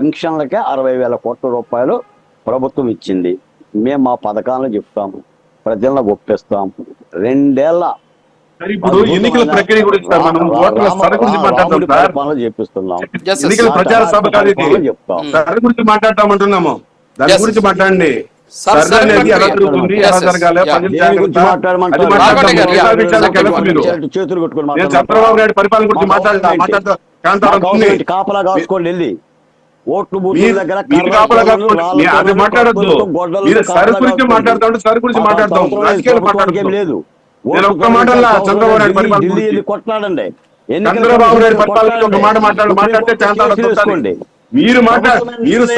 పెన్షన్లకే 60,000 కోట్ల రూపాయలు ప్రభుత్వం ఇచ్చింది. మేము మా పథకాలను చెప్తాము, ప్రజలను ఒప్పిస్తాం. 2 ఏళ్ల ఇప్పుడు ఎన్నికల ప్రక్రియ గురించి మనం ఓట్ల సర గురించి మాట్లాడుతున్నాం, చేపిస్తున్నాం. ఎన్నికల ప్రచార సభ కాదు ఇది, సర గురించి మాట్లాడతామంటున్నాము. దాని గురించి మాట్లాడండి. ఎలా జరుగుతుంది, ఎలా జరగాలి, చేతులు కొట్టుకుని చంద్రబాబు నాయుడు పరిపాలన గురించి మాట్లాడతా కాపలా కాసుకోండి. వెళ్ళి ఓట్లు అది మాట్లాడద్దు. సరి గురించి మాట్లాడతాం, సరి గురించి మాట్లాడతాం, రాజకీయాలు మాట్లాడతాం. లేదు నేను ఒక్క మాటలా చంద్రబాబు నాయుడు పరిపాలన కొట్లాడండి. చంద్రబాబు నాయుడు పరిపాలన ఒక మాట మాట్లాడితే చాంతాడండి. మీరు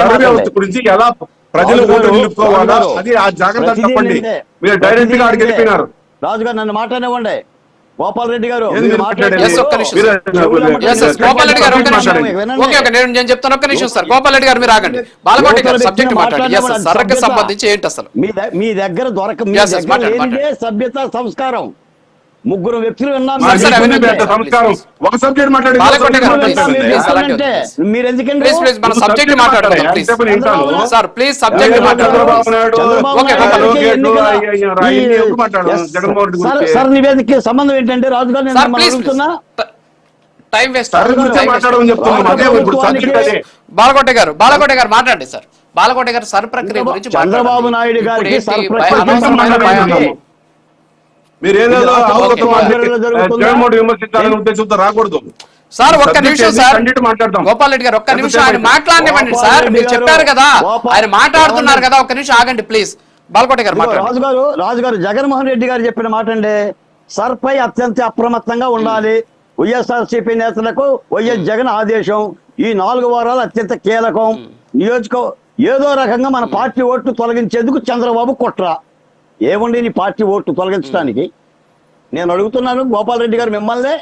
సర్వే వ్యవస్థ గురించి ఎలా ప్రజలు ఓటు నిలుపుకోవాలా అది ఆ జాగ్రత్త చెప్పండి. మీరు డైరెక్ట్ గా అడిగి వెళ్ళిపోయినారు. రాజుగారు నన్ను మాట్లాడనివ్వండి. గోపాల్ రెడ్డి గారు నేను చెప్తాను, ఒక్క నిమిషం సార్. గోపాల్ రెడ్డి గారు మీరు ఆగండి. బాలకోటి గారు సబ్జెక్ట్ మాట్లాడండి. సర్కి సంబంధించి ఏంటి అసలు మీ దగ్గర సభ్యత సంస్కారం ముగ్గురు వ్యక్తులు మీరు ఎందుకంటే సబ్జెక్ట్ మాట్లాడదాం సార్, ప్లీజ్ సబ్జెక్ట్ సార్. నివేదిక సంబంధం ఏంటంటే రాజు గారు నేను టైం వేస్ట్. బాలకోట గారు మాట్లాడండి సార్. బాలకోట గారు సర్ ప్రక్రియ గురించి చంద్రబాబు నాయుడు గారికి విమర్శించాలని ఉద్దేశంతో రాకూడదు సార్. ఒక్క నిమిషం సార్, గోపాల్ రెడ్డి గారు ఒక్క నిమిషం ఆయన మాట్లాడనివ్వండి సార్. మీరు చెప్పారు కదా, ఆయన మాట్లాడుతున్నారు కదా, ఒక్క నిమిషం ఆగండి ప్లీజ్. బాలకోట గారు రాజుగారు జగన్మోహన్ రెడ్డి గారు చెప్పిన మాట అండి, సర్ పై అత్యంత అప్రమత్తంగా ఉండాలి. వైఎస్ఆర్సీపీ నేతలకు వైఎస్ జగన్ ఆదేశం. ఈ 4 వారాలు అత్యంత కీలకం. ఏదో రకంగా మన పార్టీ ఓట్లు తొలగించేందుకు చంద్రబాబు కుట్ర. ఏముండి నీ పార్టీ ఓట్లు తొలగించడానికి? నేను అడుగుతున్నాను గోపాల్ రెడ్డి గారు మిమ్మల్ని,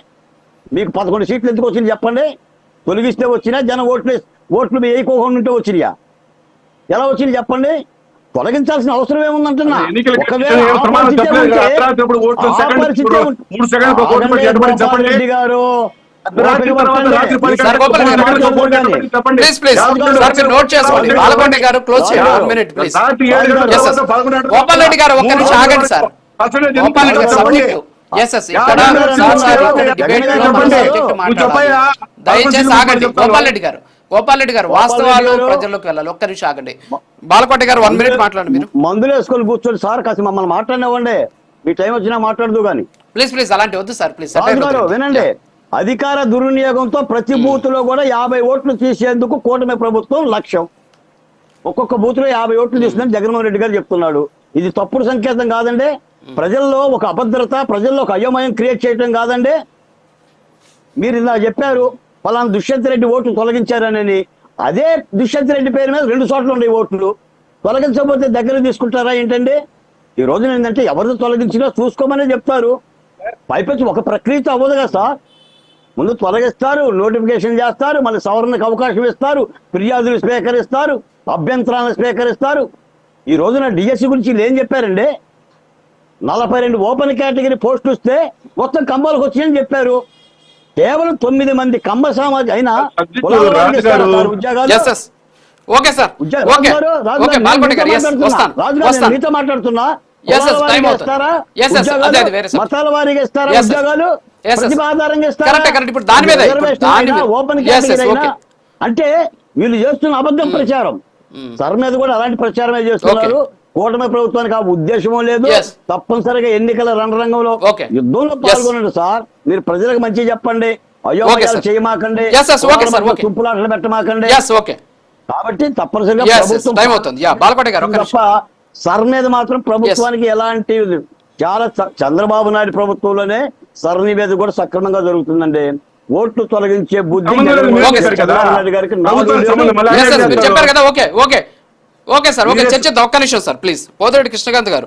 మీకు 11 సీట్లు ఎందుకు వచ్చింది చెప్పండి. తొలగిస్తే వచ్చినా జనం ఓట్లు వేయకోకుండా ఉంటే వచ్చినాయా? ఎలా వచ్చింది చెప్పండి? తొలగించాల్సిన అవసరం ఏముందంటున్నా. రెడ్డి గారు గోపాల్ రెడ్డి గారు ఒక్క నిమిషం ఆగండి సార్. దయచేసి ఆగండి. గోపాల్ రెడ్డి గారు వాస్తవాలు ప్రజల్లోకి వెళ్ళాలి. ఒక్క నిమిషం ఆగండి. బాలకోట గారు 1 మినిట్ మాట్లాడండి. మీరు మందులు వేసుకొని కూర్చోండి సార్, కాస్త మమ్మల్ని మాట్లాడినవ్వండి. మీ టైం వచ్చినా మాట్లాడదు కానీ ప్లీజ్ అలాంటి వద్దు సార్. ప్లీజ్ వినండి. అధికార దుర్వినియోగంతో ప్రతి బూత్ లో కూడా 50 ఓట్లు తీసేందుకు కూటమి ప్రభుత్వం లక్ష్యం. ఒక్కొక్క బూత్ లో 50 ఓట్లు తీసుకుందని జగన్మోహన్ రెడ్డి గారు చెప్తున్నాడు. ఇది తప్పుడు సంకేతం కాదండి. ప్రజల్లో ఒక అభద్రత, ప్రజల్లో ఒక అయోమయం క్రియేట్ చేయడం కాదండి. మీరు ఇలా చెప్పారు పలానా దుష్యంత్ రెడ్డి ఓట్లు తొలగించారని. అదే దుష్యంత్ రెడ్డి పేరు మీద 2 చోట్ల ఉండే ఓట్లు తొలగించకపోతే దగ్గర తీసుకుంటారా ఏంటండి? ఈ రోజున ఏంటంటే ఎవరిని తొలగించినా చూసుకోమనే చెప్తారు. పైపెచ్చి ఒక ప్రక్రియతో అవ్వదు కదా సార్. ముందు తొలగిస్తారు, నోటిఫికేషన్ చేస్తారు, మళ్ళీ సవరణకు అవకాశం ఇస్తారు, ఫిర్యాదులు స్వీకరిస్తారు, అభ్యంతరాలను స్వీకరిస్తారు. ఈ రోజున డిఎస్సి గురించి ఏం చెప్పారండి? 42 ఓపెన్ కేటగిరీ పోస్టులు వస్తే మొత్తం కంబాలకు వచ్చాయని చెప్పారు. కేవలం 9 మంది కంబ సామాజిక అయినా మీతో మాట్లాడుతున్నా. మతాల వారీగా ఇస్తారా ఉద్యోగాలు? ప్రతిభ ఆధారంగా ఇస్తారా? ఓపెన్ కేటగిరీ అయినా అంటే వీళ్ళు చేస్తున్న అబద్ధం ప్రచారం. సర్ మీద కూడా అలాంటి ప్రచారమే చేస్తున్నారు. కూటమి ప్రభుత్వానికి ఆ ఉద్దేశమో లేదు. తప్పనిసరిగా ఎన్నికల రణరంగంలో యుద్ధంలో పాల్గొనండి సార్. మీరు ప్రజలకు మంచి చెప్పండి, అయోమయాలు చేయమాకండి, తుంపులాటలు పెట్టమాకండి. కాబట్టి తప్పనిసరిగా ప్రభుత్వం తప్ప సర్ మీద మాత్రం ప్రభుత్వానికి ఎలాంటి చాలా చంద్రబాబు నాయుడు ప్రభుత్వంలోనే సర్ నివేదిక కూడా సక్రమంగా జరుగుతుందండి. ఓట్లు తొలగించే బుద్ధి చంద్రబాబు నాయుడు గారికి చెప్పారు కదా. ఓకే సార్, చర్చిద్దాం. ఒక్క నిమిషం సార్ ప్లీజ్. పోతిరెడ్డి కృష్ణకాంత్ గారు.